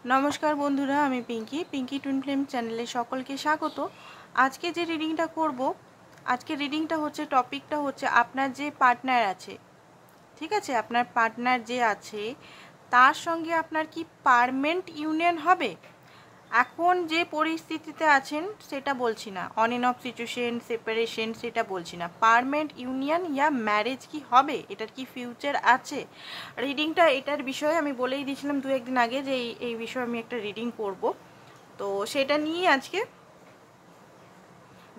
नमस्कार बंधुरा आमी पिंकी ट्विन फ्लेम चैनले सकलके स्वागत। आज के जे रिडिंगटा करब आज के रिडिंगटा होच्छे टपिकटा होच्छे आपनार जे पार्टनार आछे, ठीक आछे, आपनार पार्टनार जे आछे तार संगे आपनार कि पार्मानेंट यूनियन हबे। এখন যে পরিস্থিতিতে আছেন সেটা বলছি না, on end of situation, separation সেটা বলছি না, পার্মানেন্ট ইউনিয়ন ইয়া ম্যারেজ কি হবে, এটার কি ফিউচার আছে। রিডিংটা এটার বিষয়ে আমি বলেই দিয়েছিলাম দু একদিন আগে যে এই বিষয়ে আমি একটা রিডিং করব, তো সেটা নিয়ে আজকে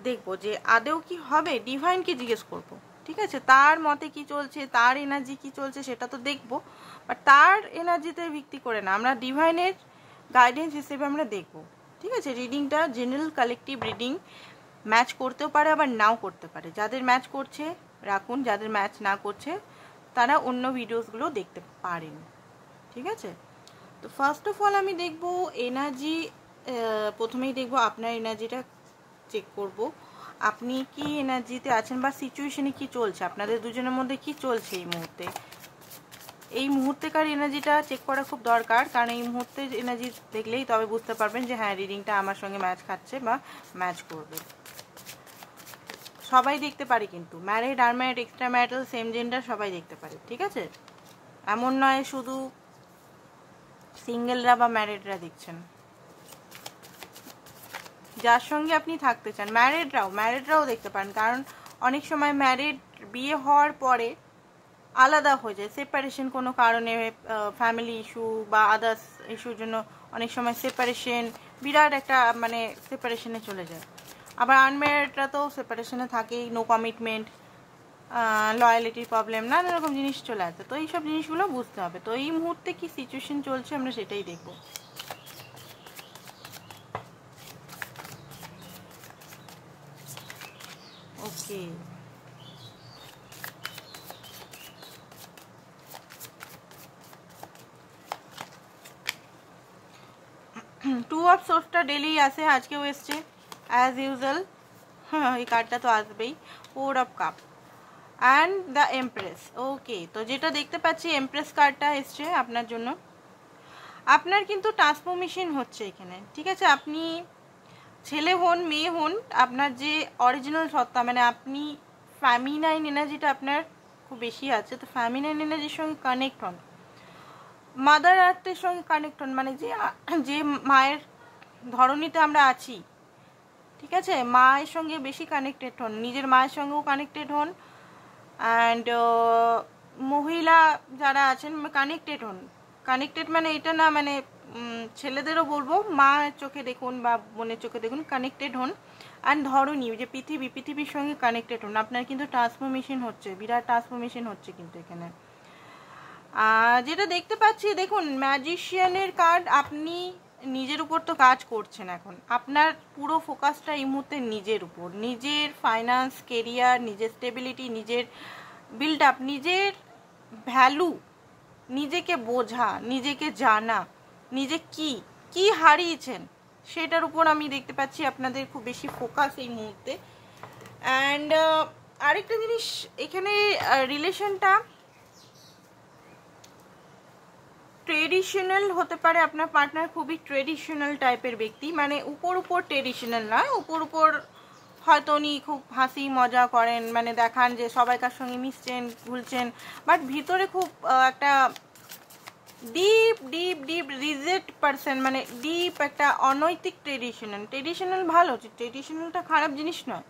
দেখব যে আদৌ কি হবে। ডিভাইনকে জিজ্ঞেস করব, ঠিক আছে, তার মতে কি চলছে, তার এনার্জি কি চলছে সেটা তো দেখব, বাট তার এনার্জিতে ভিত্তি করে না, আমরা ডিভাইনের গাইডেন্স হিসেবে আমরা দেখব, ঠিক আছে। রিডিংটা জেনারেল কালেকটিভ রিডিং, ম্যাচ করতেও পারে আবার নাও করতে পারে। যাদের ম্যাচ করছে রাখুন, যাদের ম্যাচ না করছে তারা অন্য ভিডিওসগুলো দেখতে পারেন, ঠিক আছে। তো ফার্স্ট অফ অল আমি দেখব এনার্জি, প্রথমেই দেখব আপনার এনার্জিটা চেক করব, আপনি কি এনার্জিতে আছেন বা সিচুয়েশনে কি চলছে, আপনাদের দুজনের মধ্যে কি চলছে এই মুহূর্তে। এই মুহূর্তেকার এনার্জিটা চেক করা খুব দরকার, কারণ এই মুহূর্তে এনার্জি দেখলেই তবে বুঝতে পারবেন যে হ্যাঁ রিডিংটা আমার সঙ্গে ম্যাচ খাচ্ছে বা ম্যাচ করবে। সবাই দেখতে পারে কিন্তু, married, unmarried, extra marital, same gender সবাই দেখতে পারে, ঠিক আছে। এমন নয় শুধু সিঙ্গেলরা বা ম্যারিডরা দেখছেন। যার সঙ্গে আপনি থাকতে চান, ম্যারিডরাও দেখতে পারেন, কারণ অনেক সময় ম্যারিড বিয়ে হওয়ার পরে আলাদা হয়ে যায়, সেপারেশন কোনো কারণে, ফ্যামিলি ইস্যু বা আদার্স ইস্যুর জন্য অনেক সময় সেপারেশন, বিরাট একটা মানে সেপারেশনে চলে যায়। আবার আনম্যারিডরা তো সেপারেশনে থাকেই, নো কমিটমেন্ট, লয়ালিটির প্রবলেম, নানা রকম জিনিস চলে আসে, তো এইসব জিনিসগুলো বুঝতে হবে। তো এই মুহূর্তে কি সিচুয়েশন চলছে আমরা সেটাই দেখব। ওকে, টু অফ সোর্সটা ডেলি আসে, আজকেও এসছে অ্যাজ ইউজুয়াল, হ্যাঁ এই কার্ডটা তো আসবেই, four of cup and the empress. Okay, তো যেটা দেখতে পাচ্ছি এমপ্রেস কার্ডটা এসছে আপনার জন্য। আপনার কিন্তু ট্রান্সফরমেশন হচ্ছে এখানে, ঠিক আছে। আপনি ছেলে হন মেয়ে হন, আপনার যে অরিজিনাল সত্তা মানে আপনি ফ্যামিনাইন এনার্জিটা আপনার খুব বেশি আছে, তো ফ্যামিনাইন এনার্জির সঙ্গে কানেক্ট হন, মাদার আর্থের সঙ্গে কানেক্ট হন, মানে যে মায়ের ধরনীতে আমরা আছি, ঠিক আছে, মায়ের সঙ্গে বেশি কানেক্টেড হন, নিজের মায়ের সঙ্গেও কানেক্টেড হন, অ্যান্ড মহিলা যারা আছেন কানেক্টেড হন। কানেক্টেড মানে এটা না মানে ছেলেদেরও বলবো, মায়ের চোখে দেখুন বা বোনের চোখে দেখুন, কানেক্টেড হন। অ্যান্ড ধরনী যে পৃথিবীর সঙ্গে কানেক্টেড হন। আপনার কিন্তু ট্রান্সফরমেশন হচ্ছে, বিরাট ট্রান্সফরমেশন হচ্ছে কিন্তু এখানে। যেটা দেখতে পাচ্ছি দেখুন ম্যাজিশিয়ানের কার্ড, আপনি নিজের উপর তো কাজ করছেন, এখন আপনার পুরো ফোকাসটা এই মুহূর্তে নিজের উপর, নিজের ফাইন্যান্স, কেরিয়ার, নিজের স্টেবিলিটি, নিজের বিল্ড আপ, নিজের ভ্যালু, নিজেকে বোঝা, নিজেকে জানা, নিজে কি হারিয়েছেন সেটার উপর আমি দেখতে পাচ্ছি আপনাদের খুব বেশি ফোকাস এই মুহূর্তে। অ্যান্ড আরেকটা জিনিস এখানে, রিলেশনটা ট্রেডিশনাল হতে পারে, আপনার পার্টনার খুবই ট্রেডিশনাল টাইপের ব্যক্তি, মানে উপর ট্রেডিশনাল নয়, উপর হয়তো উনি খুব হাসি মজা করেন, মানে দেখান যে সবাইকার সঙ্গে মিশছেন ঘুরছেন, বাট ভিতরে খুব একটা ডিপ রিজেক্ট পারসন, মানে ডিপ একটা অনৈতিক ট্রেডিশনাল ভালো, ট্রেডিশনালটা খারাপ জিনিস নয়।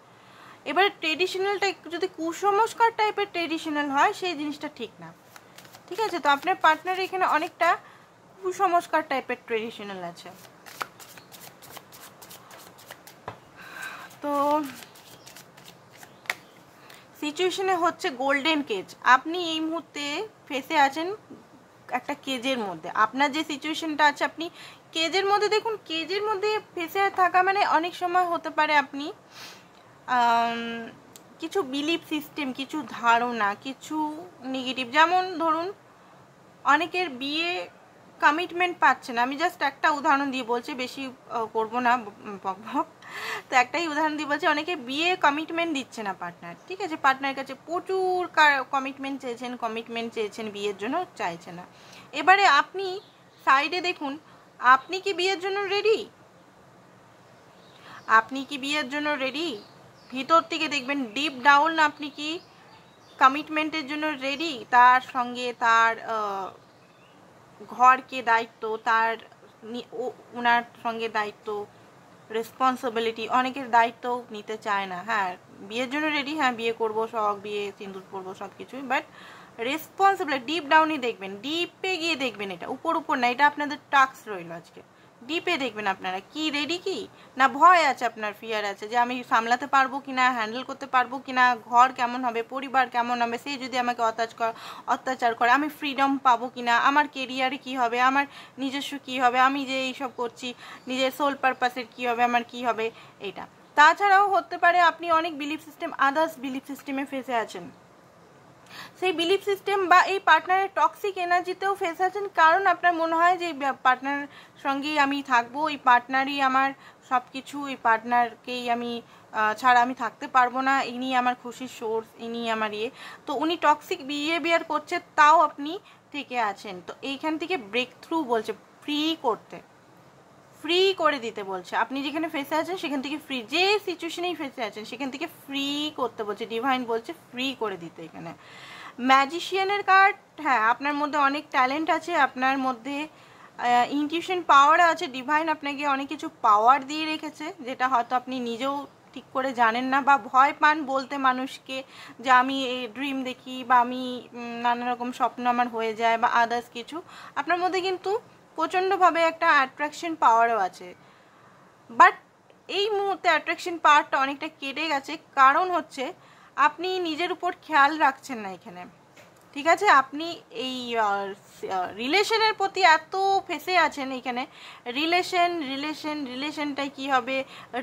এবার ট্রেডিশনালটা যদি কুসংস্কার টাইপের ট্রেডিশনাল হয় সেই জিনিসটা ঠিক না, ঠিক আছে। তো আপনার পার্টনার এখানে অনেকটা কুসংস্কার টাইপের ট্রেডিশনাল আছে। তো সিচুয়েশনে হচ্ছে গোল্ডেন কেজ, আপনি এই মুহূর্তে ফেসে আছেন একটা কেজের মধ্যে। আপনার যে সিচুয়েশনটা আছে আপনি কেজের মধ্যে, দেখুন কেজের মধ্যে ফেসে থাকা মানে অনেক সময় হতে পারে আপনি কিছু বিলিফ সিস্টেম, কিছু ধারণা, কিছু নেগেটিভ, যেমন ধরুন অনেকের বিয়ে কমিটমেন্ট পাচ্ছে না, আমি জাস্ট একটা উদাহরণ দিয়ে বলছি, বেশি করবো না বকবক, তো একটাই উদাহরণ দিয়ে বলছি, অনেকে বিয়ে কমিটমেন্ট দিচ্ছে না পার্টনার, ঠিক আছে, পার্টনারের কাছে প্রচুর কমিটমেন্ট চেয়েছেন বিয়ের জন্য, চাইছে না। এবারে আপনি সাইডে দেখুন আপনি কি বিয়ের জন্য রেডি? আপনি কি বিয়ের জন্য রেডি? ভিতর থেকে দেখবেন ডিপ ডাউন আপনি কি কমিটমেন্টের জন্য রেডি। তার সঙ্গে তার ঘরকে দায়িত্ব, তার ওনার সঙ্গে দায়িত্ব, রেসপন্সিবিলিটি, অনেকের দায়িত্ব নিতে চায় না। হ্যাঁ বিয়ের জন্য রেডি, হ্যাঁ বিয়ে করবো, শখ, বিয়ে, সিঁদুর পরবো, সব কিছুই, বাট রেসপন্সিবিলিটি ডিপ ডাউনই দেখবেন, ডিপে গিয়ে দেখবেন। এটা উপর উপর না, এটা আপনাদের টাস্ক রইল আজকে। ডিপে দেখবেন আপনারা কি রেডি, কি না ভয় আছে, আপনার ফিয়ার আছে যে আমি সামলাতে পারবো কিনা, হ্যান্ডেল করতে পারবো কিনা, ঘর কেমন হবে, পরিবার কেমন হবে, সে যদি আমাকে অত্যাচার করে আমি ফ্রিডম পাবো কিনা, আমার কেরিয়ারে কি হবে, আমার নিজস্ব কি হবে, আমি যে এইসব করছি নিজের সোল পারপাসের কি হবে, আমার কি হবে, এইটা। তাছাড়াও হতে পারে আপনি অনেক বিলিফ সিস্টেম, আদার্স বিলিফ সিস্টেমে ফেসে আছেন, সেই বিলিফ সিস্টেম বা এই পার্টনারের টক্সিক এনার্জিতেও ফেসে আছেন, কারণ আপনার মনে হয় যে পার্টনার সঙ্গেই আমি থাকবো, এই পার্টনারই আমার সব কিছু, এই পার্টনারকেই আমি ছাড়া আমি থাকতে পারবো না, ইনি আমার খুশির সোর্স, ইনি আমার ইয়ে। তো উনি টক্সিক বিহেভিয়ার করছে, তাও আপনি থেকে আছেন। তো এইখান থেকে ব্রেক থ্রু বলছে, ফ্রি করতে, ফ্রি করে দিতে বলছে। আপনি যেখানে ফেসে আছেন সেখান থেকে ফ্রি, যে সিচুয়েশনেই ফেসে আছেন সেখান থেকে ফ্রি করতে বলছে, ডিভাইন বলছে ফ্রি করে দিতে। এখানে ম্যাজিশিয়ানের কার্ড, হ্যাঁ আপনার মধ্যে অনেক ট্যালেন্ট আছে, আপনার মধ্যে ইনটিউশন পাওয়ার আছে, ডিভাইন আপনাকে অনেক কিছু পাওয়ার দিয়ে রেখেছে, যেটা হয়তো আপনি নিজেও ঠিক করে জানেন না, বা ভয় পান বলতে মানুষকে যে আমি এই ড্রিম দেখি, বা আমি নানা রকম স্বপ্ন আমার হয়ে যায়, বা আদার্স কিছু। আপনার মধ্যে কিন্তু প্রচণ্ডভাবে একটা অ্যাট্রাকশন পাওয়ারও আছে, বাট এই মুহূর্তে অ্যাট্রাকশন পাওয়ারটা অনেকটা কেটে গেছে, কারণ হচ্ছে আপনি নিজের উপর খেয়াল রাখছেন না এখানে, ঠিক আছে? আপনি এই রিলেশনের প্রতি এত ফেসে আছেন এখানে, রিলেশনটাই কি হবে,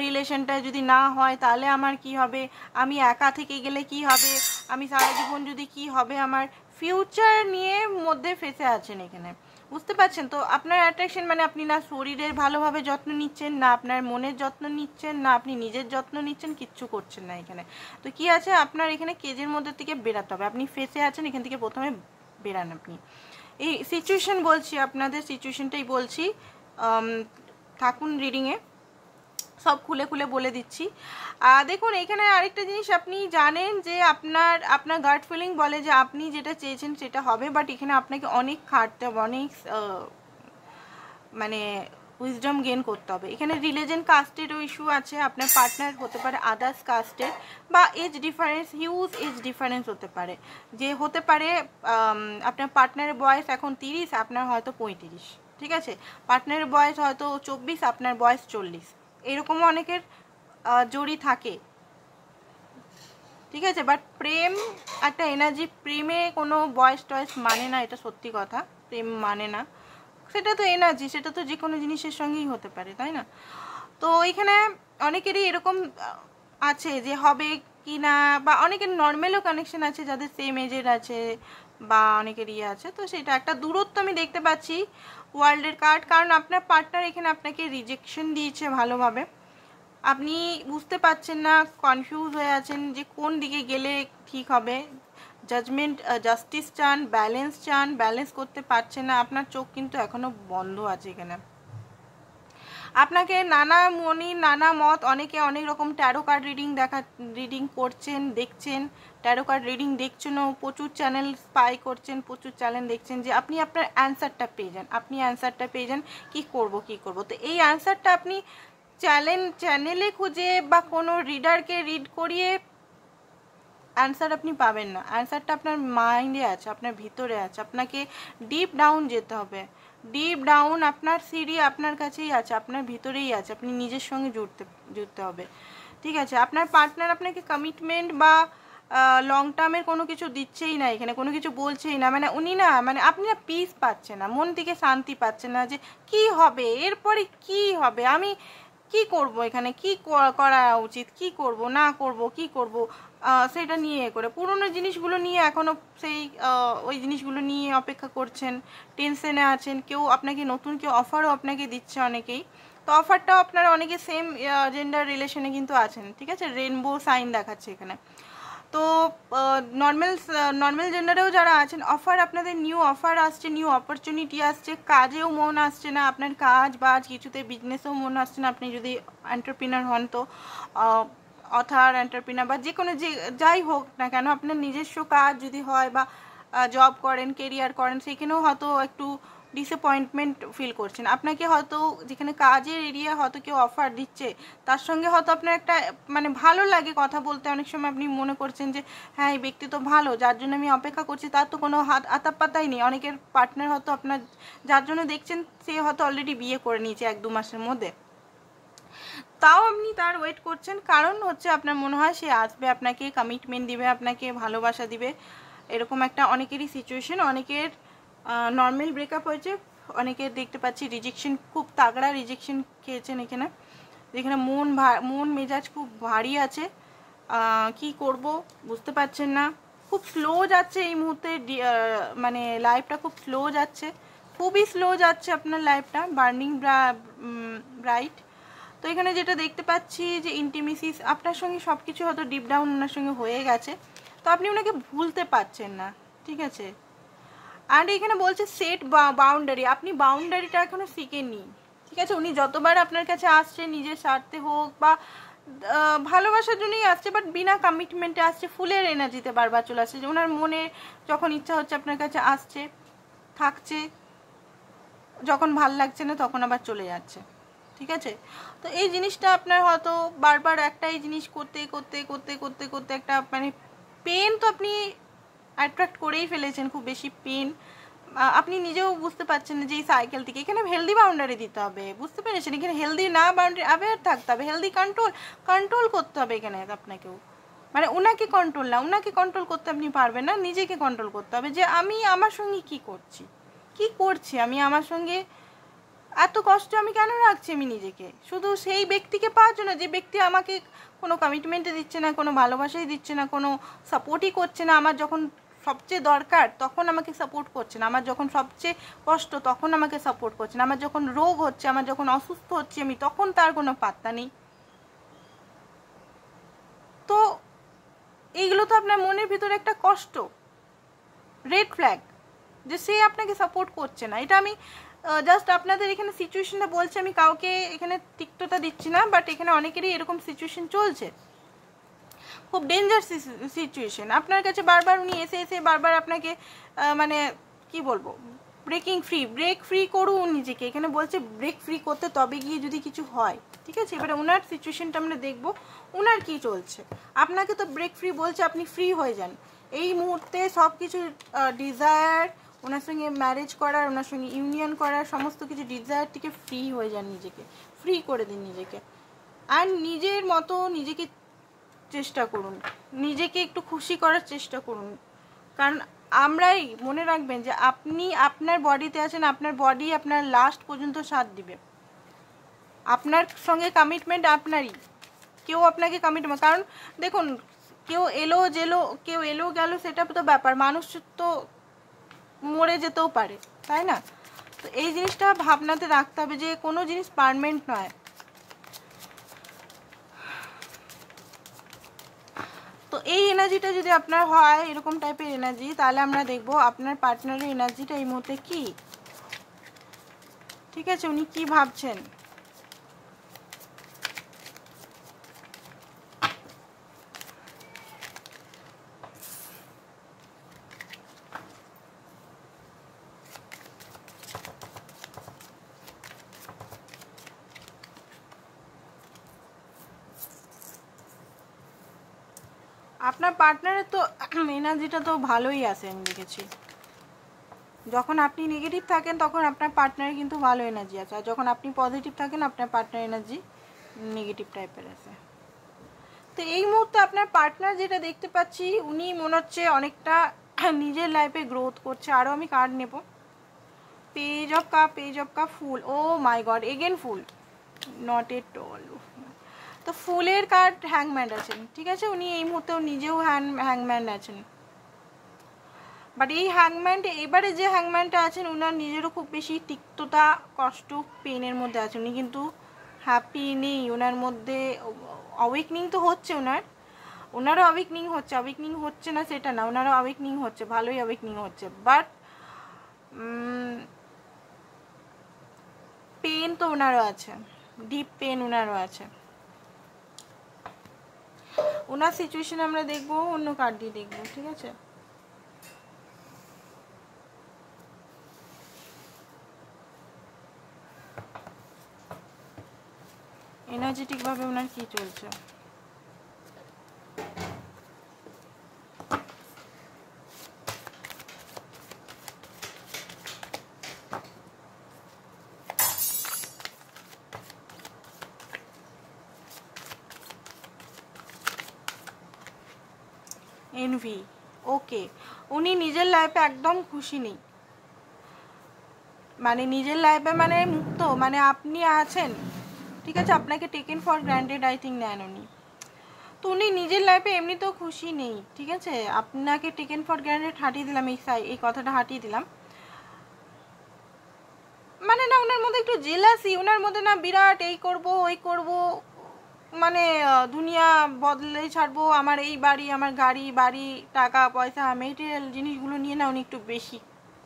রিলেশনটা যদি না হয় তাহলে আমার কি হবে, আমি একা থেকে গেলে কি হবে, আমি সারা জীবন যদি কি হবে, আমার ফিউচার নিয়ে মধ্যে ফেসে আছেন এখানে, বুঝতে পারছেন? তো আপনার অ্যাট্রাকশন মানে আপনি না শরীরের ভালোভাবে যত্ন নিচ্ছেন, না আপনার মনের যত্ন নিচ্ছেন, না আপনি নিজের যত্ন নিচ্ছেন, কিচ্ছু করছেন না এখানে। তো কি আছে, আপনার এখানে কেজের মধ্যে থেকে বেরাতে হবে, আপনি ফেসে আছেন, এখান থেকে প্রথমে বেরান আপনি। এই সিচুয়েশন বলছি, আপনাদের সিচুয়েশনটাই বলছি, থাকুন রিডিংয়ে, সব খুলে খুলে বলে দিচ্ছি। দেখুন এখানে আরেকটা জিনিস আপনি জানেন যে আপনার গাট ফিলিং বলে যে আপনি যেটা চেয়েছেন সেটা হবে, বাট এখানে আপনাকে অনেক খাটতে হবে, অনেক মানে উইজডম গেইন করতে হবে। এখানে রিলিজন কাস্টেরও ইস্যু আছে, আপনার পার্টনার হতে পারে আদার্স কাস্টের, বা age difference, huge age difference হতে পারে, যে হতে পারে আপনার পার্টনারের বয়স এখন 30, আপনার হয়তো 35, ঠিক আছে? পার্টনারের বয়স হয়তো 24, আপনার বয়স 40, এরকমও অনেকের জড়ি থাকে, ঠিক আছে? বাট প্রেম একটা এনার্জি, প্রেমে কোনো বয়স টয়স মানে না, এটা সত্যি কথা, প্রেম মানে না, সেটা তো এনার্জি, সেটা তো যে কোনো জিনিসের সঙ্গেই হতে পারে, তাই না? তো এখানে অনেকেরই এরকম আছে যে হবে কি না, বা অনেকের নর্মালও কানেকশন আছে যাদের সেম এজের আছে, বা অনেকের ইয়ে আছে। তো সেটা একটা দূরত্ব আমি দেখতে পাচ্ছি ওয়ার্ল্ডের কার্ড, কারণ আপনার পার্টনার এখানে আপনাকে রিজেকশন দিয়েছে ভালোভাবে, আপনি বুঝতে পারছেন না, কনফিউজ হয়ে আছেন যে কোন দিকে গেলে ঠিক হবে, জাজমেন্ট, জাস্টিস চান, ব্যালেন্স করতে পারছেন না, আপনার চোখ কিন্তু এখনো বন্ধ আছে এখানে। আপনাকে নানা মনি, নানা মত, অনেকে অনেক রকম ট্যারো কার্ড রিডিং করছেন, দেখছেন, ট্যারো কার্ড রিডিং দেখছেনও, প্রচুর চ্যানেল স্পাই করছেন, প্রচুর চ্যানেল দেখছেন, যে আপনি আপনার অ্যান্সারটা পেয়ে যান, কি করব। তো এই অ্যান্সারটা আপনি চ্যানেলে খুঁজে বা কোনো রিডারকে রিড করিয়ে অ্যান্সার আপনি পাবেন না, অ্যান্সারটা আপনার মাইন্ডে আছে, আপনার ভিতরে আছে, আপনাকে ডিপ ডাউন যেতে হবে, ডিপ ডাউন, আপনার সিঁড়ি আপনার কাছেই আছে, আপনার ভিতরেই আছে, আপনি নিজের সঙ্গে জুড়তে হবে, ঠিক আছে? আপনার পার্টনার আপনাকে কমিটমেন্ট বা লং টার্মের কোনো কিছু দিচ্ছেই না এখানে, কোনো কিছু বলছেই না, মানে উনি না, মানে আপনি না পিস পাচ্ছেন না, মন থেকে শান্তি পাচ্ছেন না, যে কি হবে এরপরে, কি হবে, আমি কি করব, এখানে কি করা উচিত, কি করব না করব, কি করব, সেটা নিয়ে করে পুরনো জিনিসগুলো নিয়ে এখনও সেই ওই জিনিসগুলো নিয়ে অপেক্ষা করছেন, টেনশনে আছেন, কেউ আপনাকে নতুন কেউ অফারও আপনাকে দিচ্ছে অনেকেই, তো অফারটাও আপনারা অনেকে সেম জেন্ডার রিলেশনে কিন্তু আছেন, ঠিক আছে? রেনবো সাইন দেখাচ্ছে এখানে। তো নর্মাল জেন্ডারেও যারা আছেন, অফার আপনাদের নিউ অফার আসছে, নিউ অপরচুনিটি আসছে, কাজেও মন আসছে না আপনার, কাজ বাজ কিছুতে, বিজনেসেও মন আসছে না। আপনি যদি এন্টারপ্রিনার হন তো অথার এন্টারপ্রিনার বা যে কোনো যাই হোক না কেন, আপনার নিজস্ব কাজ যদি হয় বা জব করেন, কেরিয়ার করেন, সেখানেও হয়তো একটু ডিসঅ্যাপয়েন্টমেন্ট ফিল করছেন। আপনাকে হয়তো যেখানে কাজের এরিয়া হয়তো কেউ অফার দিচ্ছে, তার সঙ্গে হয়তো আপনার একটা মানে ভালো লাগে কথা বলতে, অনেক সময় আপনি মনে করছেন যে হ্যাঁ এই ব্যক্তি তো ভালো, যার জন্য আমি অপেক্ষা করছি তার তো কোনো আতাপাতাই নেই। অনেকের পার্টনার হয়তো আপনার যার জন্য দেখছেন সে হয়তো অলরেডি বিয়ে করে নিয়েছে 1-2 মাসের মধ্যে, তাও আপনি তার ওয়েট করছেন, কারণ হচ্ছে আপনার মনে হয় সে আসবে, আপনাকে কমিটমেন্ট দিবে, আপনাকে ভালোবাসা দিবে। এরকম একটা অনেকেরই সিচুয়েশন, অনেকের নর্মাল ব্রেকআপ হয়েছে, অনেকের দেখতে পাচ্ছি রিজেকশন, খুব তাগড়া রিজেকশন খেয়েছেন এখানে, যেখানে মন মেজাজ খুব ভারী আছে, কি করব বুঝতে পারছেন না, খুব স্লো যাচ্ছে এই মুহূর্তে, মানে লাইফটা খুব স্লো যাচ্ছে, খুবই স্লো যাচ্ছে আপনার লাইফটা, বার্নিং ব্রাইট। তো এখানে যেটা দেখতে পাচ্ছি যে ইন্টিমেসি, আপনার সঙ্গে সব কিছু হয়তো ডিপ ডাউন ওনার সঙ্গে হয়ে গেছে, তো আপনি ওনাকে ভুলতে পারছেন না, ঠিক আছে। অ্যান্ড এখানে বলছে সেট বাউন্ডারি, আপনি বাউন্ডারিটা এখনো শিখেননি, ঠিক আছে। উনি যতবার আপনার কাছে আসছে নিজের স্বার্থে হোক বা ভালোবাসার জন্যই আসছে, বাট বিনা কমিটমেন্টে আসছে, ফুলের এনার্জিতে বারবার চলে আসছে, যে ওনার মনে যখন ইচ্ছা হচ্ছে আপনার কাছে আসছে, থাকছে, যখন ভাল লাগছে না তখন আবার চলে যাচ্ছে, ঠিক আছে। তো এই জিনিসটা আপনার হয়তো বারবার একটাই জিনিস করতে করতে করতে করতে করতে একটা মানে পেন তো আপনি অ্যাট্রাক্ট করেই ফেলেছেন, খুব বেশি পেন, আপনি নিজেও বুঝতে পারছেন না যে এই সাইকেল থেকে এখানে হেলদি বাউন্ডারি দিতে হবে, বুঝতে পেরেছেন, এখানে হেলদি না বাউন্ডারি অ্যাওয়্যার থাকতে হবে, হেলদি কন্ট্রোল করতে হবে এখানে আপনাকেও, মানে ওনাকে কন্ট্রোল না, ওনাকে কন্ট্রোল করতে আপনি পারবেন না, নিজেকে কন্ট্রোল করতে হবে, যে আমি আমার সঙ্গে কি করছি, আমি আমার সঙ্গে এত কষ্ট আমি কেন রাখছি আমি নিজেকে, শুধু সেই ব্যক্তিকে পাওয়ার জন্য, যে ব্যক্তি আমাকে কোনো কমিটমেন্টে দিচ্ছে না, কোনো ভালোবাসাই দিচ্ছে না, কোনো সাপোর্টই করছে না, আমার যখন সবচেয়ে দরকার তখন আমাকে সাপোর্ট করছে না, আমার যখন সবচেয়ে কষ্ট তখন আমাকে সাপোর্ট করছে না, আমার যখন রোগ হচ্ছে, আমার যখন অসুস্থ হচ্ছে আমি, তখন তার কোনো পাত্তা নেই। তো এইগুলো তো আপনার মনের ভিতরে একটা কষ্ট, রেড ফ্ল্যাগ, যে সে আপনাকে সাপোর্ট করছে না। এটা আমি জাস্ট আপনাদের এখানে সিচুয়েশনটা বলছি, আমি কাউকে এখানে তিক্ততা দিচ্ছি না, বাট এখানে অনেকেরই এরকম সিচুয়েশন চলছে, খুব ডেঞ্জার সিচুয়েশন। আপনার কাছে বারবার উনি এসে এসে বারবার আপনাকে মানে কি বলবো, ব্রেক ফ্রি করুন নিজেকে, এখানে বলছে ব্রেক ফ্রি করতে, তবে গিয়ে যদি কিছু হয়, ঠিক আছে। এবারে ওনার সিচুয়েশনটা আমরা দেখবো, ওনার কি চলছে। আপনাকে তো ব্রেক ফ্রি বলছে, আপনি ফ্রি হয়ে যান এই মুহূর্তে, সব কিছু ডিজায়ার, ওনার সঙ্গে ম্যারেজ করার, ওনার সঙ্গে ইউনিয়ন করার সমস্ত কিছু ডিজায়ার থেকে ফ্রি হয়ে যান, নিজেকে ফ্রি করে দিন নিজেকে, আর নিজের মতো নিজেকে চেষ্টা করুন, নিজেকে একটু খুশি করার চেষ্টা করুন, কারণ আমরাই মনে রাখবেন যে আপনি আপনার বডিতে আছেন, আপনার বডি আপনার লাস্ট পর্যন্ত সাথ দিবে, আপনার সঙ্গে কমিটমেন্ট আপনারই, কেউ আপনাকে কমিটমেন্ট, কারণ দেখুন কেউ এলো গেল সেটা তো ব্যাপার, মানুষ তো মরে যেতেও পারে, তাই না। তো এই জিনিসটা ভাবনাতে রাখতে হবে যে কোনো জিনিস পার্মানেন্ট নয়। তো এই এনার্জিটা যদি আপনার হয় এরকম টাইপের এনার্জি, তাহলে আমরা দেখব আপনার পার্টনারের এনার্জিটা এই মুহূর্তে কি, ঠিক আছে, উনি কি ভাবছেন। আপনার পার্টনারের তো এনার্জিটা তো ভালোই আছে, আমি দেখেছি, যখন আপনি নেগেটিভ থাকেন তখন আপনার পার্টনারের কিন্তু ভালো এনার্জি আছে, আর যখন আপনি পজিটিভ থাকেন আপনার পার্টনার এনার্জি নেগেটিভ টাইপের আছে। তো এই মুহূর্তে আপনার পার্টনার যেটা দেখতে পাচ্ছি, উনি মনে হচ্ছে অনেকটা নিজের লাইফে গ্রোথ করছে। আরও আমি কার্ড নেব, page of cup, fool, oh my god, again fool, not at all. তো ফুলের কার্ড হ্যাংম্যান আছেন, ঠিক আছে, উনি এই মুহূর্তেও নিজেও হ্যাংম্যান আছেন, বাট এই হ্যাংম্যানটা, এবারে যে হ্যাংম্যানটা আছেন উনার নিজেরও খুব বেশি তিক্ততা, কষ্ট, পেনের মধ্যে আছেন, উনি কিন্তু হ্যাপি নেই, ওনার মধ্যে অওয়েকনিং তো হচ্ছে ওনার, ওনারও অ্যাওয়েকনিং হচ্ছে, অ্যাওয়েকনিং হচ্ছে না সেটা না, ওনারও অ্যাওয়েকনিং হচ্ছে, ভালোই অ্যাওয়েকনিং হচ্ছে, বাট পেন তো ওনারও আছে, ডিপ পেন ওনারও আছে। ওনার সিচুয়েশন আমরা দেখবো, অন্য কার্ড দিয়ে দেখবো, ঠিক আছে? এনার্জেটিক ভাবে ওনার কি চলছে? এনভি, ওকে, উনি নিজের লাইফে একদম খুশি নেই, মানে নিজের লাইফে মানে মুক্ত, মানে আপনি আছেন, ঠিক আছে, আপনাকে taken for granted I think নেন উনি। তো উনি নিজের লাইফে এমনিতেও খুশি নেই, ঠিক আছে, আপনাকে টেকেন ফর গ্রান্টেড হাঁটিয়ে দিলাম, এই কথাটা হাঁটিয়ে দিলাম, মানে না ওনার মধ্যে একটু জেলাসি, ওনার মধ্যে না বিরাট এই করব ওই করব, মানে দুনিয়া বদলে ছাড়বো, আমার এই বাড়ি, আমার গাড়ি বাড়ি, টাকা পয়সা, মেটেরিয়াল জিনিসগুলো নিয়ে না উনি একটু বেশি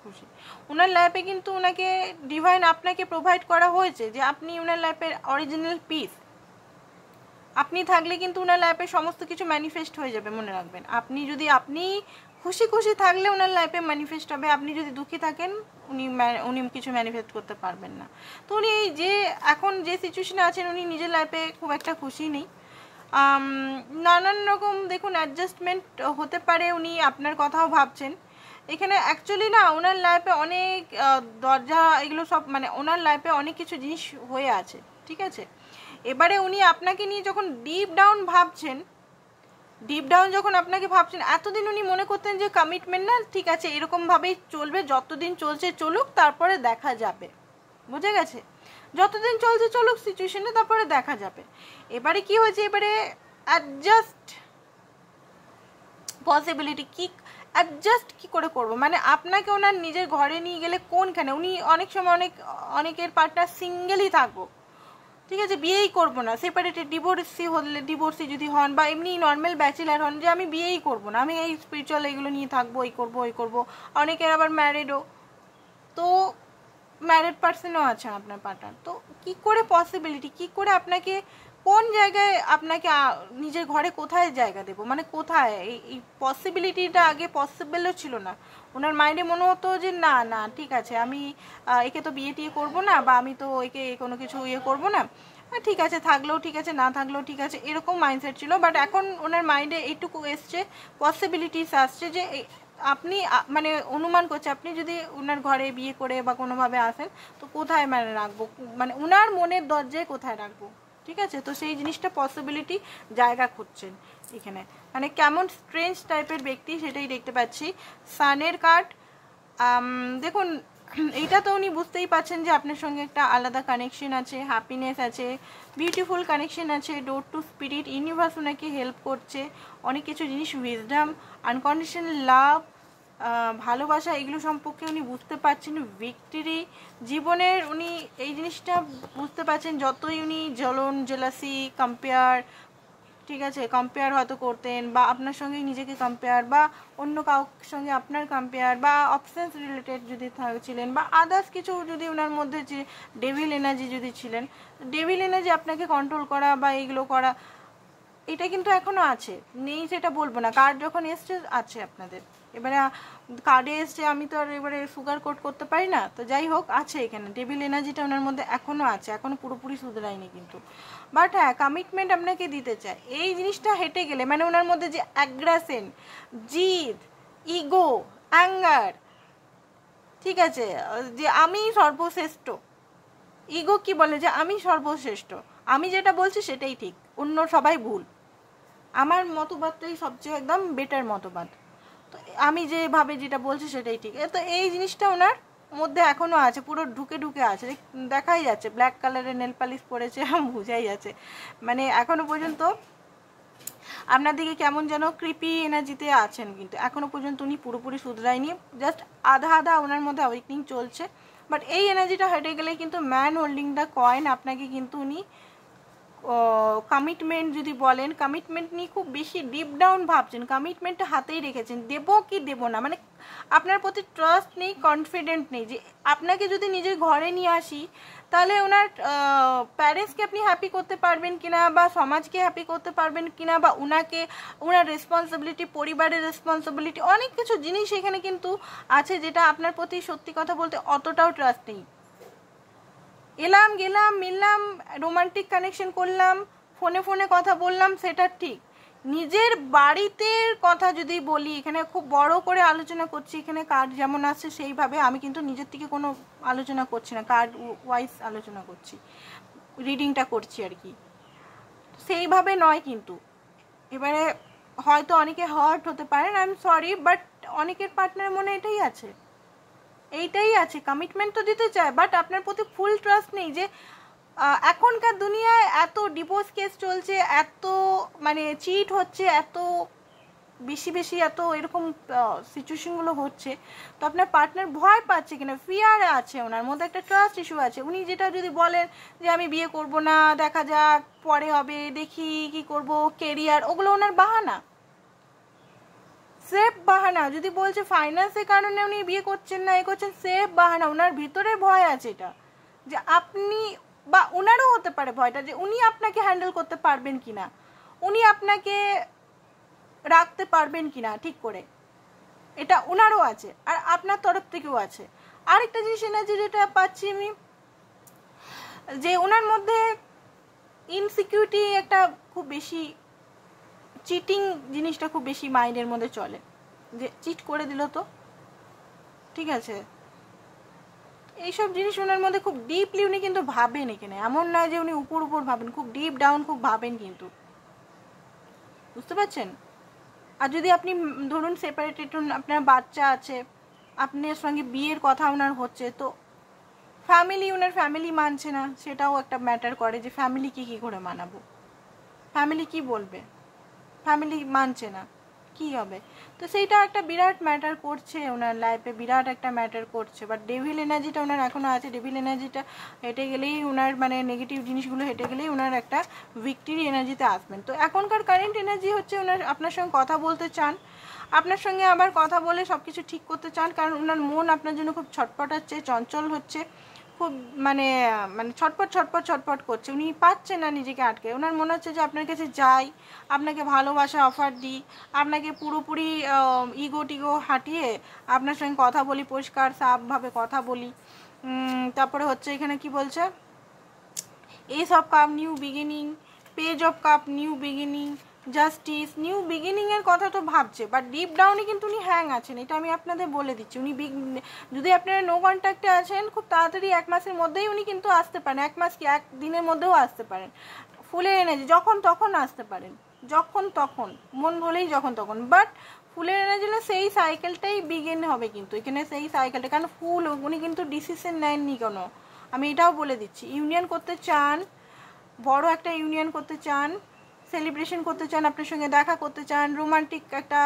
খুশি। ওনার লাইফে কিন্তু ওনাকে ডিভাইন আপনাকে প্রোভাইড করা হয়েছে যে আপনি ওনার লাইফের অরিজিনাল পিস, আপনি থাকলে কিন্তু ওনার লাইফে সমস্ত কিছু ম্যানিফেস্ট হয়ে যাবে, মনে রাখবেন। আপনি খুশি খুশি থাকলে ওনার লাইফে ম্যানিফেস্ট হবে, আপনি যদি দুঃখী থাকেন উনি কিছু ম্যানিফেস্ট করতে পারবেন না। তো উনি এই যে এখন যে সিচুয়েশনে আছেন, উনি নিজের লাইফে খুব একটা খুশি নেই, নানান রকম দেখুন অ্যাডজাস্টমেন্ট হতে পারে, উনি আপনার কথাও ভাবছেন এখানে। অ্যাকচুয়ালি না ওনার লাইফে অনেক দরজা এগুলো সব, মানে ওনার লাইফে অনেক কিছু জিনিস হয়ে আছে, ঠিক আছে। এবারে উনি আপনাকে নিয়ে যখন ডিপ ডাউন যখন আপনাকে ভাবছেন, এতদিন উনি মনে করতেন যে কমিটমেন্ট না, ঠিক আছে এরকমভাবেই চলবে, যতদিন চলছে চলুক, তারপরে দেখা যাবে, বুঝে গেছে, যতদিন চলছে চলুক সিচুয়েশনে, তারপরে দেখা যাবে। এবারে কি হয়েছে, এবারে অ্যাডজাস্ট পসিবিলিটি কি, অ্যাডজাস্ট কি করে করবো, মানে আপনাকে ওনার নিজের ঘরে নিয়ে গেলে কোনখানে, উনি অনেক সময় অনেকের পার্টনার সিঙ্গেলই থাকবো, ঠিক আছে, বিয়েই করবো না, সেপারেটেড ডিভোর্সি যদি হন, বা এমনি নর্মাল ব্যাচেলার হন, যে আমি বিয়েই করবো না, আমি এই স্পিরিচুয়াল এগুলো নিয়ে থাকবো, এই করবো ওই করবো। অনেকের আবার ম্যারিডও, তো ম্যারিড পার্সনও আছে আপনার পার্টনার, তো কি করে পসিবিলিটি, কি করে আপনাকে কোন জায়গায় আপনাকে নিজের ঘরে কোথায় জায়গা দেবো, মানে কোথায় এই পসিবিলিটিটা আগে পসিবলও ছিল না। ওনার মাইন্ডে মনে হতো যে না না ঠিক আছে, আমি একে তো বিয়ে টিয়ে করবো না, বা আমি তো একে কোনো কিছু করবো না, ঠিক আছে থাকলেও ঠিক আছে, না থাকলেও ঠিক আছে, এরকম মাইন্ডসেট ছিল। বাট এখন ওনার মাইন্ডে এইটুকু এসছে, পসিবিলিটিস আসছে যে আপনি মানে অনুমান করছে, আপনি যদি ওনার ঘরে বিয়ে করে বা কোনোভাবে আসেন, তো কোথায় মানে রাখবো, মানে ওনার মনের দরজায় কোথায় রাখবো, ঠিক আছে। তো সেই জিনিসটা পসিবিলিটি জায়গা খুঁজছেন এখানে, মানে কেমন স্ট্রেঞ্জ টাইপের ব্যক্তি সেটাই দেখতে পাচ্ছি। সানের কার্ড, দেখুন এইটা তো উনি বুঝতেই পারছেন যে আপনার সঙ্গে একটা আলাদা কানেকশন আছে, হ্যাপিনেস আছে, বিউটিফুল কানেকশন আছে, ডোর টু স্পিরিট, ইউনিভার্স ওনাকে হেল্প করছে, অনেক কিছু জিনিস, উইজডম, আনকন্ডিশনাল লাভ, ভালোবাসা, এগুলো সম্পর্কে উনি বুঝতে পারছেন, ভিক্টরি জীবনের উনি এই জিনিসটা বুঝতে পারছেন। যতই উনি জ্বলন, জেলাসি, কম্পেয়ার, ঠিক আছে, কম্পেয়ার হয়তো করতেন, বা আপনার সঙ্গে নিজেকে কম্পেয়ার, বা অন্য কাউর সঙ্গে আপনার কম্পেয়ার, বা অপশনস রিলেটেড যদি ছিলেন, বা আদার্স কিছু যদি ওনার মধ্যে যে ডেভিল এনার্জি যদি ছিলেন, ডেভিল এনার্জি আপনাকে কন্ট্রোল করা বা এইগুলো করা, এটা কিন্তু এখনও আছে, নেই সেটা বলবো না, কার্ড যখন এসছে আছে আপনাদের। এবারে কার্ডে এসছে, আমি তো আর এবারে সুগার কোট করতে পারি না, তো যাই হোক আছে এখানে, ডেভিল এনার্জিটা ওনার মধ্যে এখনও আছে, এখনও পুরোপুরি শুধরায়নি কিন্তু। বাট হ্যাঁ, কমিটমেন্ট আপনাকে দিতে চায়, এই জিনিসটা হেঁটে গেলে, মানে ওনার মধ্যে যে অ্যাগ্রেশন, জিদ, ইগো, অ্যাঙ্গার, ঠিক আছে, যে আমি সর্বশ্রেষ্ঠ, ইগো কি বলে যে আমি সর্বশ্রেষ্ঠ, আমি যেটা বলছি সেটাই ঠিক, অন্য সবাই ভুল, আমার মতবাদটাই সবচেয়ে একদম বেটার মতবাদ, তো আমি যেভাবে যেটা বলছি সেটাই ঠিক। তো এই জিনিসটা ওনার মধ্যে এখনও আছে, পুরো ঢুকে ঢুকে আছে, দেখাই যাচ্ছে, ব্ল্যাক কালারের নেল পালিশ পরেছে, বোঝাই যাচ্ছে, মানে এখনও পর্যন্ত আপনার দিকে কেমন যেন ক্রিপি এনার্জিতে আছেন, কিন্তু এখনও পর্যন্ত উনি পুরোপুরি শুধরায়নি, জাস্ট আধা আধা ওনার মধ্যে অ্যাওয়েকনিং চলছে। বাট এই এনার্জিটা হেঁটে গেলে কিন্তু ম্যান হোল্ডিং দ্য কয়েন আপনাকে কিন্তু উনি কমিটমেন্ট যদি বলেন, কমিটমেন্ট নিয়ে খুব বেশি ডিপ ডাউন ভাবছেন, কমিটমেন্টটা হাতেই রেখেছেন, দেব কি দেব না, মানে আপনার প্রতি ট্রাস্ট নেই, কনফিডেন্ট নেই। যে আপনাকে যদি নিজের ঘরে নিয়ে আসি তাহলে ওনার প্যারেন্টসকে আপনি হ্যাপি করতে পারবেন কিনা, বা সমাজকে হ্যাপি করতে পারবেন কিনা, বা ওনাকে ওনার রেসপন্সিবিলিটি, পরিবারের রেসপন্সিবিলিটি, অনেক কিছু জিনিস এখানে কিন্তু আছে যেটা আপনার প্রতি সত্যি কথা বলতে অতটাও ট্রাস্ট নেই। এলাম গেলাম মিললাম, রোমান্টিক কানেকশন করলাম, ফোনে ফোনে কথা বললাম, সেটা ঠিক। নিজের বাড়িতে কথা যদি বলি, এখানে খুব বড় করে আলোচনা করছি, এখানে কার্ড যেমন আসছে সেইভাবে, আমি কিন্তু নিজের থেকে কোনো আলোচনা করছি না, কার্ড ওয়াইজ আলোচনা করছি, রিডিংটা করছি আর কি, সেইভাবে নয় কিন্তু। এবারে হয়তো অনেকে হার্ট হতে পারেন, আই এম সরি, বাট অনেকের পার্টনার মনে এটাই আছে, এইটাই আছে, কমিটমেন্ট তো দিতে চায়, বাট আপনার প্রতি ফুল ট্রাস্ট নেই। যে এখনকার দুনিয়ায় এত ডিভোর্স কেস চলছে, এত মানে চিট হচ্ছে, এত বেশি বেশি এত এরকম সিচুয়েশনগুলো হচ্ছে, তো আপনার পার্টনার ভয় পাচ্ছে কিনা, ফিয়ার আছে, ওনার মধ্যে একটা ট্রাস্ট ইস্যু আছে। উনি যেটা যদি বলেন যে আমি বিয়ে করব না, দেখা যাক পরে হবে, দেখি কি করব, কেরিয়ার, ওগুলো ওনার বাহানা, সেফ বাহানা। যদি বলছে ফাইন্যান্সের কারণে উনি বিয়ে করছেন না, এ করছেন, সেফ বাহানা। ওনার ভিতরে ভয় আছে এটা, যে আপনি, বা ওনারও হতে পারে ভয়টা, যে উনি আপনাকে হ্যান্ডেল করতে পারবেন কিনা, উনি আপনাকে রাখতে পারবেন কিনা ঠিক করে, এটা ওনারও আছে, আর আপনার তরফ থেকেও আছে। আরেকটা জিনিস এনার্জি যেটা পাচ্ছি আমি, যে ওনার মধ্যে ইনসিকিউরিটি একটা খুব বেশি, চিটিং জিনিসটা খুব বেশি মাইন্ডের মধ্যে চলে, যে চিট করে দিল তো, ঠিক আছে, এইসব জিনিস ওনার মধ্যে খুব ডিপলি উনি কিন্তু ভাবেন। এখানে এমন নয় যে উনি উপর উপর ভাবেন, খুব ডিপ ডাউন খুব ভাবেন কিন্তু, বুঝতে পারছেন। আর যদি আপনি ধরুন সেপারেটেড, আপনার বাচ্চা আছে, আপনার সঙ্গে বিয়ের কথা ওনার হচ্ছে, তো ফ্যামিলি, ওনার ফ্যামিলি মানছে না, সেটাও একটা ম্যাটার করে, যে ফ্যামিলিকে কী করে মানাবো, ফ্যামিলি কি বলবে, ফ্যামিলি মানছে না, কি হবে। তো সেইটা একটা বিরাট ম্যাটার করছে ওনার লাইফে, বিরাট একটা ম্যাটার করছে। বাট ডেভিল এনার্জিটা ওনার এখনও আছে, ডেভিল এনার্জিটা হেঁটে গেলেই ওনার, মানে নেগেটিভ জিনিসগুলো হেঁটে গেলেই ওনার একটা ভিক্টরি এনার্জিতে আসবেন। তো এখনকার কারেন্ট এনার্জি হচ্ছে ওনার আপনার সঙ্গে কথা বলতে চান, আপনার সঙ্গে আবার কথা বলে সব কিছু ঠিক করতে চান, কারণ ওনার মন আপনার জন্য খুব ছটপটাচ্ছে, চঞ্চল হচ্ছে, খুব মানে মানে ছটপট ছটপট ছটপট করছে, উনি পাচ্ছেন না নিজেকে আটকে। ওনার মনে হচ্ছে যে আপনার কাছে যাই, আপনাকে ভালোবাসা অফার দিই, আপনাকে পুরোপুরি ইগো টিগো হাঁটিয়ে আপনার সঙ্গে কথা বলি, পরিষ্কার সাফভাবে কথা বলি। তারপরে হচ্ছে এখানে কি বলছে, ace of cup new beginning, page of cup new beginning, justice, new বিগিনিংয়ের কথা তো ভাবছে, বাট ডিপ ডাউনে কিন্তু উনি হ্যাং আছেন, এটা আমি আপনাদের বলে দিচ্ছি। উনি যদি আপনারা নো কন্ট্যাক্টে আছেন, খুব তাড়াতাড়ি 1 মাসের মধ্যেই উনি কিন্তু আসতে পারেন, 1 মাস কি 1 দিনের মধ্যেও আসতে পারেন, ফুলের এনার্জি যখন তখন আসতে পারেন, যখন তখন মন হলেই যখন তখন। বাট ফুলের এনার্জি হলে সেই সাইকেলটাই বিগিন হবে কিন্তু এখানে, সেই সাইকেলটা, কারণ ফুল উনি কিন্তু ডিসিশন নেননি কোনো, আমি এটাও বলে দিচ্ছি। ইউনিয়ন করতে চান, বড় একটা ইউনিয়ন করতে চান, সেলিব্রেশন করতে চান, আপনার সঙ্গে দেখা করতে চান, রোমান্টিক একটা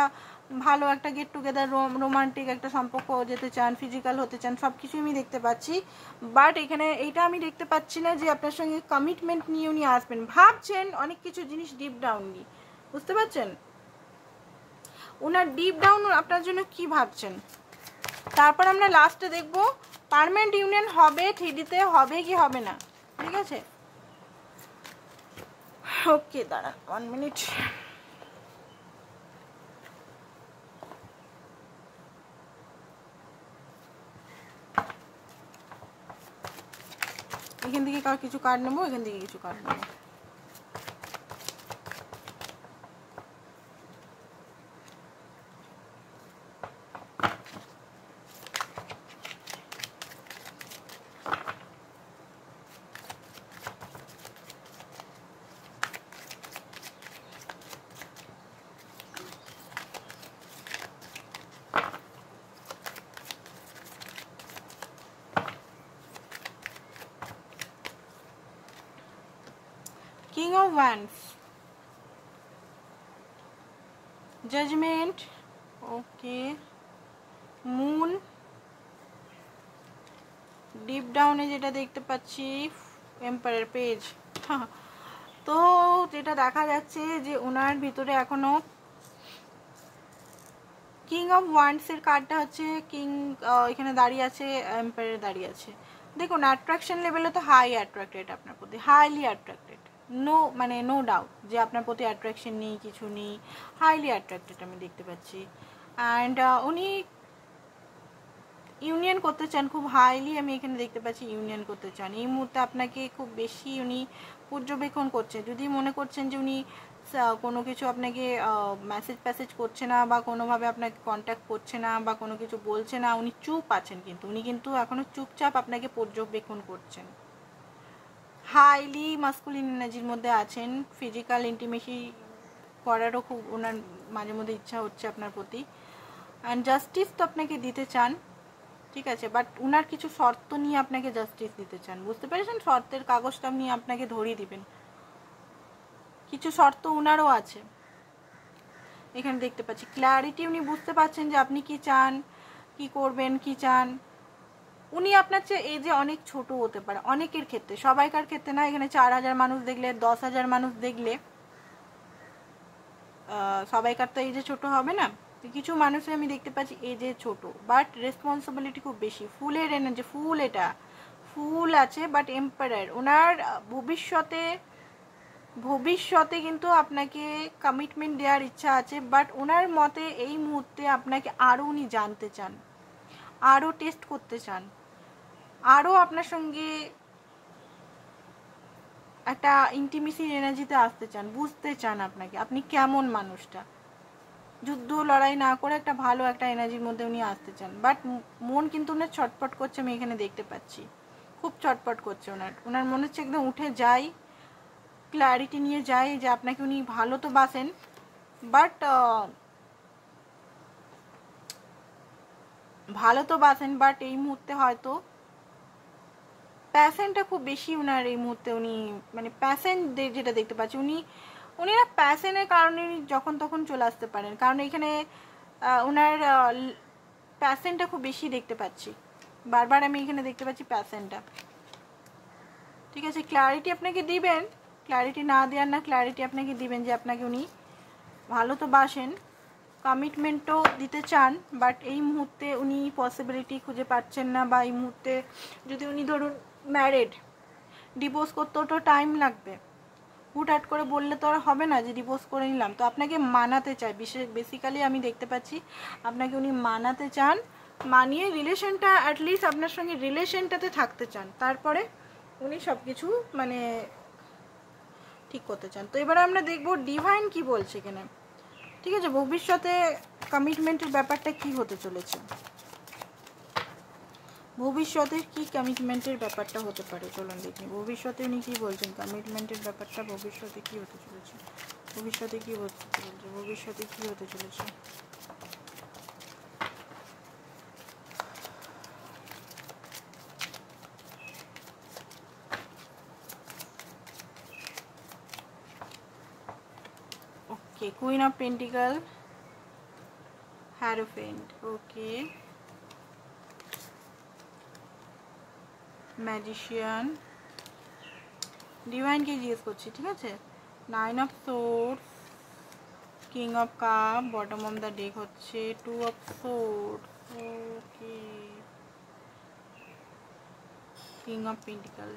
ভালো একটা গেট টুগেদার, রোমান্টিক একটা সম্পর্ক যেতে চান, ফিজিক্যাল হতে চান, সব কিছুই আমি দেখতে পাচ্ছি। বাট এখানে এইটা আমি দেখতে পাচ্ছি না যে আপনার সঙ্গে কমিটমেন্ট নিয়ে উনি আসবেন, ভাবছেন অনেক কিছু জিনিস ডিপ ডাউন নিয়ে, বুঝতে পারছেন। ওনার ডিপ ডাউন আপনার জন্য কি ভাবছেন। তারপর আমরা লাস্টে দেখবো পার্মানেন্ট ইউনিয়ন হবে, 3Dতে হবে কি হবে না, ঠিক আছে। ওকে, দাঁড়ান 1 মিনিট। এখান থেকে কিছু কার্ড নেবো, এখান থেকে কিছু কার্ড নেবো। King of Wands, Judgment, okay, Moon, deep ডাউনে যেটা দেখতে পাচ্ছি, এম্পায়ার পেজ, তো যেটা দেখা যাচ্ছে যে ওনার ভিতরে এখনো কিং অফ ওয়ান্ডসের কার্ডটা হচ্ছে কিং, এখানে দাঁড়িয়ে আছে, এম্পায়ার দাঁড়িয়ে আছে। দেখুন অ্যাট্রাকশন লেভেলে তো হাই অ্যাট্রাক্টেড আপনার প্রতি, হাইলি অ্যাট্রাক্টেড, মানে নো ডাউট যে আপনার প্রতি অ্যাট্রাকশন নেই, কিছু নেই, হাইলি অ্যাট্রাক্টেড আমি দেখতে পাচ্ছি। অ্যান্ড উনি ইউনিয়ন করতে চান, খুব হাইলি আমি এখানে দেখতে পাচ্ছি ইউনিয়ন করতে চান। এই মুহূর্তে আপনাকে খুব বেশি উনি পর্যবেক্ষণ করছে। যদি মনে করছেন যে উনি কোনো কিছু আপনাকে মেসেজ করছে না বা কোনোভাবে আপনাকে কন্ট্যাক্ট করছে না বা কোনো কিছু বলছে না, উনি চুপ আছেন, কিন্তু উনি কিন্তু এখনও চুপচাপ আপনাকে পর্যবেক্ষণ করছেন। হাইলি মাস্কুলিন এনার্জির মধ্যে আছেন, ফিজিক্যাল ইন্টিমেসি করারও খুব ওনার মাঝে মধ্যে ইচ্ছা হচ্ছে আপনার প্রতি। অ্যান্ড জাস্টিস তো আপনাকে দিতে চান, ঠিক আছে, বাট উনার কিছু শর্ত নিয়ে আপনাকে জাস্টিস দিতে চান, বুঝতে পেরেছেন? শর্তের কাগজটা নিয়ে আপনাকে ধরিয়ে দিবেন, কিছু শর্ত উনারও আছে এখানে দেখতে পাচ্ছি। ক্ল্যারিটি উনি বুঝতে পারছেন যে আপনি কি চান, কি করবেন, কি চান। উনি আপনার চেয়ে এজে অনেক ছোট হতে পারে, অনেকের ক্ষেত্রে, সবাইকার ক্ষেত্রে না। এখানে 4000 মানুষ দেখলে, 10,000 মানুষ দেখলে সবাইকার তো এজে ছোট হবে না। কিছু মানুষের আমি দেখতে পাচ্ছি এজে ছোট, বাট রেসপন্সিবিলিটি খুব বেশি, ফুলের এনার্জি, ফুল, এটা ফুল আছে, বাট এম্পায়ার ওনার ভবিষ্যতে কিন্তু আপনাকে কমিটমেন্ট দেওয়ার ইচ্ছা আছে, বাট ওনার মতে এই মুহূর্তে আপনাকে আরও উনি জানতে চান, আরও টেস্ট করতে চান, আরও আপনার সঙ্গে একটা ইন্টিমেসির এনার্জিতে আসতে চান, বুঝতে চান আপনাকে, আপনি কেমন মানুষটা। যুদ্ধ লড়াই না করে একটা ভালো একটা এনার্জির মধ্যে উনি আসতে চান, বাট মন কিন্তু ওনার ছটপট করছে, আমি এখানে দেখতে পাচ্ছি খুব ছটপট করছে ওনার মনে হচ্ছে একদম উঠে যায়, ক্ল্যারিটি নিয়ে যায় যে আপনাকে উনি ভালো তো বাসেন, বাট এই মুহূর্তে হয়তো প্যাশনটা খুব বেশি উনার এই মুহূর্তে, উনি মানে প্যাশন যেটা দেখতে পাচ্ছি, উনি না প্যাশনের কারণে যখন তখন চলে আসতে পারেন, কারণ এখানে ওনার প্যাশনটা খুব বেশি দেখতে পাচ্ছি, বারবার আমি এখানে দেখতে পাচ্ছি প্যাশনটা, ঠিক আছে। ক্ল্যারিটি আপনাকে দিবেন, ক্ল্যারিটি না দেওয়ার না, ক্ল্যারিটি আপনাকে দিবেন যে আপনাকে উনি ভালো তো বাসেন, কমিটমেন্টও দিতে চান, বাট এই মুহূর্তে উনি পসিবিলিটি খুঁজে পাচ্ছেন না, বা এই মুহূর্তে যদি উনি ধরুন ম্যারিড, ডিভোর্স করতেও তো টাইম লাগবে, হুটহাট করে বললে তো আর হবে না যে ডিভোর্স করে নিলাম। তো আপনাকে মানাতে চায়, বেসিক্যালি আমি দেখতে পাচ্ছি আপনাকে উনি মানাতে চান, মানিয়ে রিলেশনটা অ্যাটলিস্ট আপনার সঙ্গে রিলেশনটাতে থাকতে চান, তারপরে উনি সব কিছু মানে ঠিক করতে চান। তো এবারে আমরা দেখব ডিভাইন কি বলছে এখানে, ঠিক আছে, ভবিষ্যতে কমিটমেন্টের ব্যাপারটা কি হতে চলেছে, ভবিষ্যতে কি কমিটমেন্টের ব্যাপারটা হতে পারে, চলুন দেখি ভবিষ্যতে উনি কি বলছেন, কমিটমেন্টের ব্যাপারটা ভবিষ্যতে কি হতে চলেছে, ভবিষ্যতে কি হতে চলেছে, ভবিষ্যতে কি হতে চলেছে। Okay, queen of pentacle, hierophant, okay, magician, ডিভাইনকে জিজ্ঞেস করছি, ঠিক আছে। 9 of swords, king of cup, bottom of the deck হচ্ছে 2 of swords, okay, king of pentacle.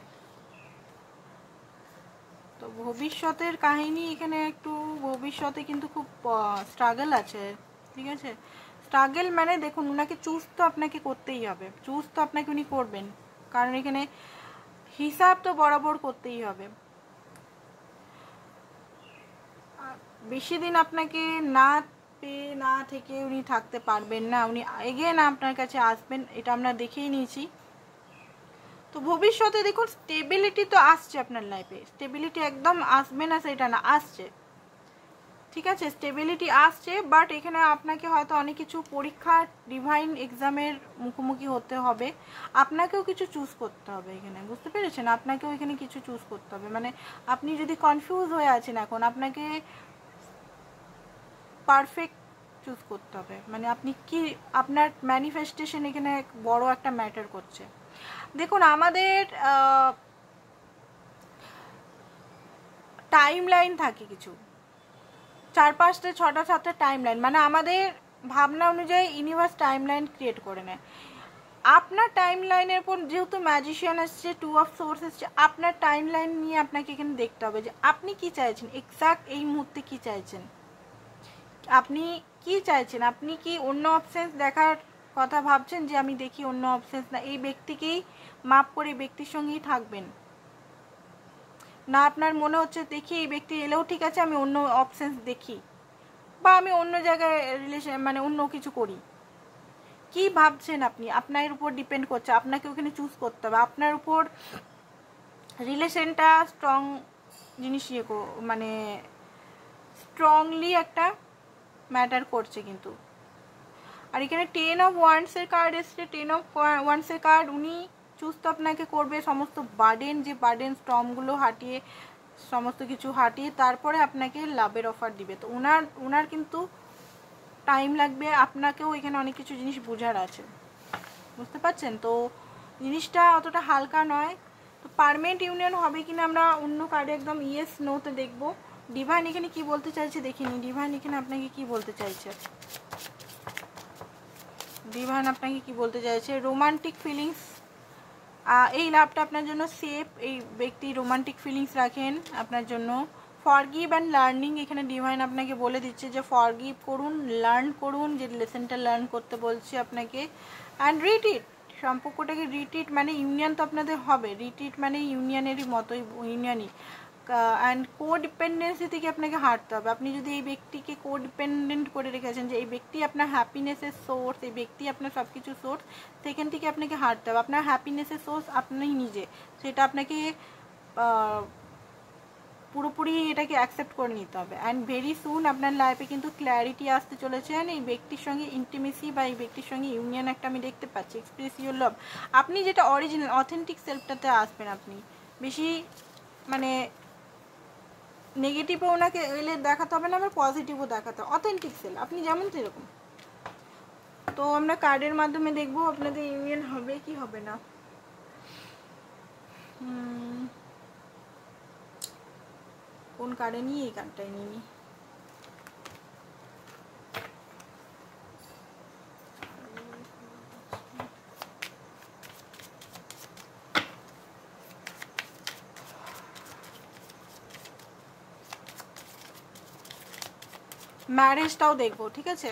তো ভবিষ্যতের কাহিনী এখানে একটু, ভবিষ্যতে কিন্তু খুব স্ট্রাগল আছে, ঠিক আছে। স্ট্রাগল মানে দেখুন ওনাকে চুজ তো আপনাকে করতেই হবে, চুজ তো আপনাকে উনি করবেন, কারণ এখানে হিসাব তো বরাবর করতেই হবে। বেশি দিন আপনাকে না পেয়ে না থেকে উনি থাকতে পারবেন না, উনি এগেন আপনার কাছে আসবেন, এটা আমরা দেখেই নিয়েছি। তো ভবিষ্যতে দেখুন স্টেবিলিটি তো আসছে আপনার লাইফে, স্টেবিলিটি একদম আসবে না সেটা না, আসছে, ঠিক আছে, স্টেবিলিটি আসছে, বাট এখানে আপনাকে হয়তো অনেক কিছু পরীক্ষা, ডিভাইন এক্সামের মুখোমুখি হতে হবে, আপনাকেও কিছু চুজ করতে হবে এখানে, বুঝতে পেরেছেন, আপনাকেও এখানে কিছু চুজ করতে হবে। মানে আপনি যদি কনফিউজ হয়ে আছেন এখন, আপনাকে পারফেক্ট চুজ করতে হবে, মানে আপনি কি, আপনার ম্যানিফেস্টেশন এখানে বড় একটা ম্যাটার করছে। দেখুন আমাদের টাইম লাইন থাকে কিছু, 4-5টা 6টা 7টা টাইম লাইন, মানে আমাদের ভাবনা অনুযায়ী ইউনিভার্স টাইম লাইন ক্রিয়েট করে নেয়। আপনার টাইম লাইনের উপর যেহেতু ম্যাজিশিয়ান আসছে, 2 অফ সোর্স আসছে, আপনার টাইম লাইন নিয়ে আপনাকে এখানে দেখতে হবে যে আপনি কি চাইছেন, এক্স্যাক্ট এই মুহূর্তে কি চাইছেন, আপনি কি চাইছেন। আপনি কি অন্য অপশনস দেখার কথা ভাবছেন যে আমি দেখি অন্য অপশনস, না এই ব্যক্তিকেই মাপ করে ব্যক্তির সঙ্গেই থাকবেন, না আপনার মনে হচ্ছে দেখি এই ব্যক্তি এলেও ঠিক আছে আমি অন্য অপশনস দেখি, বা আমি অন্য জায়গায় রিলেশন মানে অন্য কিছু করি, কি ভাবছেন আপনি, আপনার উপর ডিপেন্ড করছে। আপনাকে ওখানে চুজ করতে হবে, আপনার উপর রিলেশনটা স্ট্রং জিনিস ইয়ে মানে স্ট্রংলি একটা ম্যাটার করছে কিন্তু। আর এখানে 10 অফ ওয়ান্ডসের কার্ড এসছে, 10 অফ ওয়ান্ডসের কার্ড, উনি চুজ তো আপনাকে করবে, সমস্ত বার্ডেন যে বার্ডেন স্টর্মগুলো হাঁটিয়ে, সমস্ত কিছু হাঁটিয়ে তারপরে আপনাকে লাভের অফার দিবে। তো ওনার কিন্তু টাইম লাগবে, আপনাকেও এখানে অনেক কিছু জিনিস বোঝার আছে, বুঝতে পারছেন। তো জিনিসটা অতটা হালকা নয়। তো পার্মানেন্ট ইউনিয়ন হবে কিনা আমরা অন্য কার্ডে একদম ইয়েস নোতে দেখব। ডিভাইন এখানে কি বলতে চাইছে দেখিনি, ডিভাইন এখানে আপনাকে কি বলতে চাইছে, ডিভাইন আপনাকে কি বলতে চাইছে। রোমান্টিক ফিলিংস, এই লাভটা আপনার জন্য সেফ, এই ব্যক্তি রোমান্টিক ফিলিংস রাখেন আপনার জন্য। ফরগিভ অ্যান্ড লার্নিং, এখানে ডিভাইন আপনাকে বলে দিচ্ছে যে ফরগিভ করুন, লার্ন করুন, যে লেসনটা লার্ন করতে বলছে আপনাকে। অ্যান্ড রিট্রিট, সম্পর্কটাকে রিট্রিট মানে ইউনিয়ন তো আপনাদের হবে, রিট্রিট মানে ইউনিয়নেরই মতোই, ইউনিয়নই। অ্যান্ড কোডিপেন্ডেন্সি থেকে আপনাকে হাঁটতে হবে। আপনি যদি এই ব্যক্তিকে কোডিপেন্ডেন্ট করে রেখেছেন যে এই ব্যক্তি আপনার হ্যাপিনেসের সোর্স, এই ব্যক্তি আপনার সব কিছু সোর্স, সেখান থেকে আপনাকে হাঁটতে হবে। আপনার হ্যাপিনেসের সোর্স আপনি নিজে, সেটা আপনাকে পুরোপুরি এটাকে অ্যাকসেপ্ট করে নিতে হবে। অ্যান্ড ভেরি সুন আপনার লাইফে কিন্তু ক্ল্যারিটি আসতে চলেছে, এই ব্যক্তির সঙ্গে ইন্টিমেসি বা এই ব্যক্তির সঙ্গে ইউনিয়ন একটা আমি দেখতে পাচ্ছি। এক্সপ্রেস ইউর লাভ, আপনি যেটা অরিজিনাল অথেন্টিক সেলফটাতে আসবেন। আপনি বেশি মানে নেগেটিভও ওনাকে এলে দেখাতে হবে না, আবার পজিটিভও দেখাতে হবে, অথেন্টিক সেল আপনি যেমন সেরকম। তো আমরা কার্ডের মাধ্যমে দেখবো আপনাদের ইউনিয়ন হবে কি হবে না। কোন কার্ডে নিয়ে এই কার্ডটাই নিয়ে নিই। ম্যারেজটাও দেখবো, ঠিক আছে,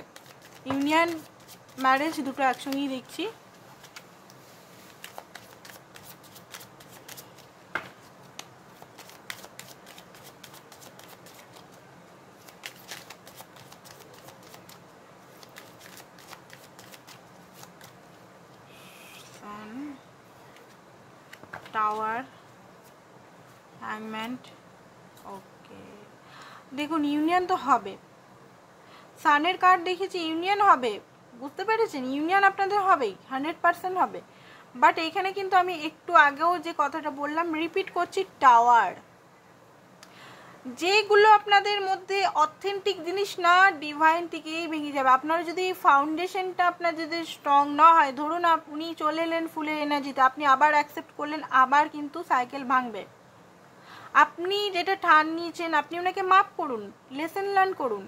ইউনিয়ন ম্যারেজ দুটো একসঙ্গেই দেখছি। টাওয়ার, হ্যাংম্যান, ওকে। দেখুন ইউনিয়ন তো হবে, সানের কার্ড দেখেছি, ইউনিয়ন হবে, বুঝতে পেরেছেন, ইউনিয়ন আপনাদের হবেই, 100% হবে। বাট এইখানে কিন্তু আমি একটু আগেও যে কথাটা বললাম রিপিট করছি, টাওয়ার, যেগুলো আপনাদের মধ্যে অথেন্টিক জিনিস না, ডিভাইন থেকেই ভেঙে যাবে। আপনারা যদি ফাউন্ডেশনটা আপনার যদি স্ট্রং না হয়, ধরুন আপনি চলে এলেন ফুলের এনার্জিতে, আপনি আবার অ্যাকসেপ্ট করলেন, আবার কিন্তু সাইকেল ভাঙবে। আপনি যেটা ঠান নিয়েছেন আপনি ওনাকে মাফ করুন, লেসন লার্ন করুন,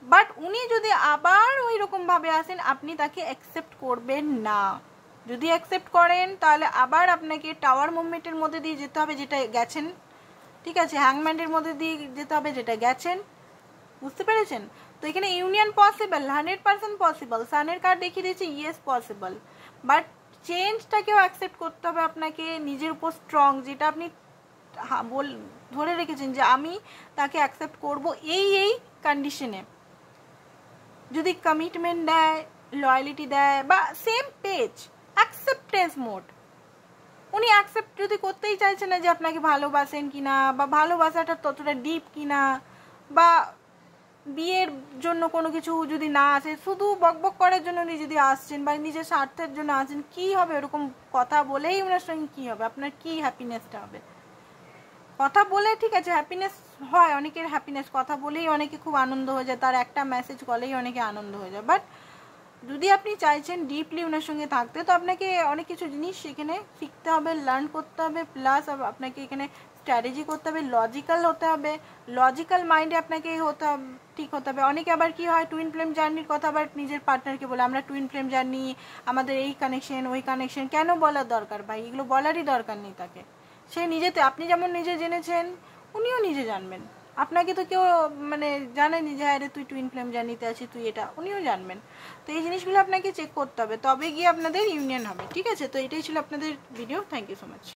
বাট উনি যদি আবার ওই রকমভাবে আসেন আপনি তাকে অ্যাকসেপ্ট করবেন না। যদি অ্যাকসেপ্ট করেন তাহলে আবার আপনাকে টাওয়ার মুভমেন্টের মধ্যে দিয়ে যেতে হবে যেটা গেছেন, ঠিক আছে, হ্যাংম্যানের মধ্যে দিয়ে যেতে হবে যেটা গেছেন, বুঝতে পেরেছেন। তো এখানে ইউনিয়ন পসিবল, 100% পসিবল। সানের কার্ড দেখিয়ে দিয়েছে ইয়েস পসিবল, বাট চেঞ্জটাকেও অ্যাকসেপ্ট করতে হবে আপনাকে, নিজের উপর স্ট্রং, যেটা আপনি ধরে রেখেছেন যে আমি তাকে অ্যাকসেপ্ট করব এই কন্ডিশনে, যদি কমিটমেন্ট দেয়, লয়ালিটি দেয়, বা সেম পেজ, অ্যাকসেপ্টেন্স মোড, উনি অ্যাকসেপ্ট যদি করতেই চাইছেন না যে আপনাকে ভালোবাসেন কিনা, বা ভালোবাসাটা ততটা ডিপ কিনা, বা বিয়ের জন্য কোনো কিছু যদি না আসে, শুধু বকবক করার জন্য উনি যদি আসছেন বা নিজের স্বার্থের জন্য আসছেন, কি হবে এরকম কথা বলেই ওনার সঙ্গে কি হবে, আপনার কি হ্যাপিনেসটা হবে। কথা বলে ঠিক আছে হ্যাপিনেস হয়, অনেকের হ্যাপিনেস কথা বলেই অনেকে খুব আনন্দ হয়ে যায়, তার একটা মেসেজ কলেই অনেকে আনন্দ হয়ে যায়। বাট যদি আপনি চাইছেন ডিপলি ওনার সঙ্গে থাকতে, তো আপনাকে অনেক কিছু জিনিস এখানে শিখতে হবে, লার্ন করতে হবে, প্লাস আপনাকে এখানে স্ট্র্যাটেজি করতে হবে, লজিক্যাল হতে হবে, লজিক্যাল মাইন্ডে আপনাকে হতে হবে, ঠিক হতে হবে। অনেকে আবার কি হয় টুইন ফ্লেম জার্নির কথা আবার নিজের পার্টনারকে বলে আমরা টুইন ফ্লেম জার্নি, আমাদের এই কানেকশন ওই কানেকশন, কেন বলার দরকার ভাই? এগুলো বলারই দরকার নেই তাকে। সে নিজেতে, আপনি যেমন নিজে জেনেছেন উনিও নিজে জানবেন। আপনাকে তো কেউ মানে জানেনি যে আরে তুই টুইন ফ্লেম জার্নিতে আছিস, তুই এটা, উনিও জানবেন। তো এই জিনিসগুলো আপনাকে চেক করতে হবে, তবে গিয়ে আপনাদের ইউনিয়ন হবে, ঠিক আছে? তো এটাই ছিল আপনাদের video. Thank you so much.